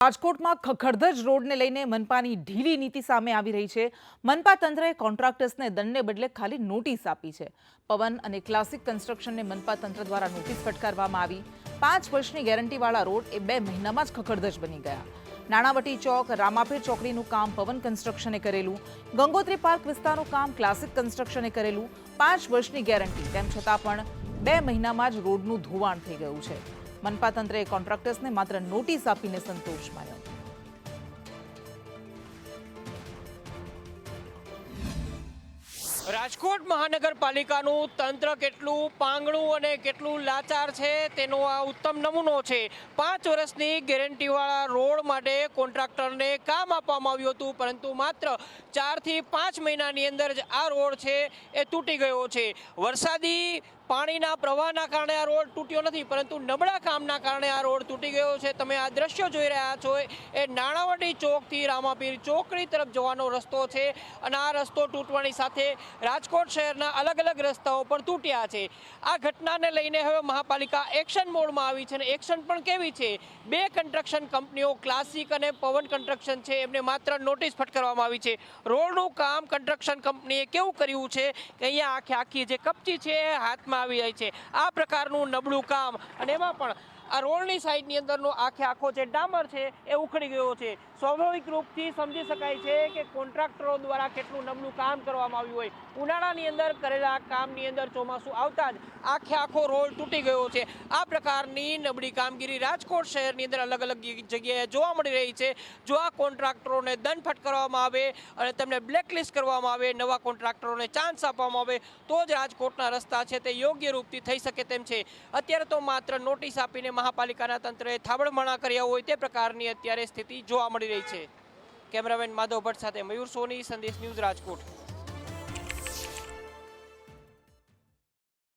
રાજકોટમાં ખખડધજ રોડને લઈને મનપાની ઢીલી નીતિ સામે આવી રહી છે। મનપા તંત્રએ કોન્ટ્રાક્ટર્સને દંડને બદલે ખાલી નોટિસ આપી છે। પવન અને ક્લાસિક કન્સ્ટ્રક્શનને મનપા તંત્ર દ્વારા નોટિસ ફટકારવામાં આવી। 5 વર્ષની ગેરંટીવાળા રોડ એ 2 મહિનામાં જ ખખડધજ બની ગયા। નાણાવટી ચોક રામાપીર ચોકડીનું કામ પવન કન્સ્ટ્રક્શને કરેલું, ગંગોત્રી પાર્ક વિસ્તારનું કામ ક્લાસિક કન્સ્ટ્રક્શને કરેલું। 5 વર્ષની ગેરંટી તેમ છતાં પણ 2 મહિનામાં જ રોડનું ધોવાણ થઈ ગયું છે। મનપા તંત્રએ કોન્ટ્રાક્ટર્સને માત્ર નોટિસ આપીને સંતોષ માન્યો। રાજકોટ મહાનગરપાલિકાનું તંત્ર કેટલું પાંગણું અને કેટલું લાચાર છે તેનો આ ઉત્તમ નમૂનો છે। 5 વર્ષની ગેરંટીવાળા રોડ માટે કોન્ટ્રાક્ટરને કામ આપવામાં આવ્યું હતું, પરંતુ માત્ર 4 થી 5 મહિનાની અંદર જ આ રોડ છે એ તૂટી ગયો છે। વરસાદી પાણીના પ્રવાહના કારણે આ રોડ તૂટ્યો નથી, પરંતુ નબળા કામના કારણે આ રોડ તૂટી ગયો છે। તમે આ દ્રશ્યો જોઈ રહ્યા છો એ નાણાવટી ચોકથી રામાપીર ચોકડી તરફ જવાનો રસ્તો છે, અને આ રસ્તો તૂટવાની સાથે રાજકોટ શહેરના અલગ અલગ રસ્તાઓ પણ તૂટ્યા છે। આ ઘટનાને લઈને હવે મહાપાલિકા એક્શન મોડમાં આવી છે, અને એક્શન પણ કેવી છે? 2 કન્સ્ટ્રક્શન કંપનીઓ ક્લાસિક અને પવન કન્સ્ટ્રક્શન છે, એમને માત્ર નોટિસ ફટકારવામાં આવી છે। રોડનું કામ કન્સ્ટ્રક્શન કંપનીએ કેવું કર્યું છે કે અહીંયા આખી જે કપચી છે એ હાથમાં આવી જાય છે। આ પ્રકારનું નબળું કામ, અને એમાં પણ આ રોડની સાઈડની અંદરનો આખો જે ડામર છે એ ઉખડી ગયો છે। સ્વાભાવિક રૂપથી સમજી શકાય છે કે કોન્ટ્રાક્ટરો દ્વારા કેટલું નબળું કામ કરવામાં આવ્યું હોય। ઉનાળાની અંદર કરેલા કામની અંદર ચોમાસું આવતા જ આખો રોડ તૂટી ગયો છે। આ પ્રકારની નબળી કામગીરી રાજકોટ શહેરની અંદર અલગ અલગ જગ્યાએ જોવા મળી રહી છે। જો આ કોન્ટ્રાક્ટરોને દંડ ફટકારવામાં આવે અને તેમને બ્લેકલિસ્ટ કરવામાં આવે, નવા કોન્ટ્રાક્ટરોને ચાન્સ આપવામાં આવે, તો જ રાજકોટના રસ્તા છે તે યોગ્ય રૂપથી થઈ શકે તેમ છે। અત્યારે તો માત્ર નોટિસ આપીને મહાપાલિકાના તંત્રએ થાબડમાણા કર્યા હોય તે પ્રકારની અત્યારે સ્થિતિ જોવા મળી રહી છે। કેમેરામેન માધવ ભટ્ટ સાથે મયુર સોની, સંદેશ ન્યૂઝ, રાજકોટ।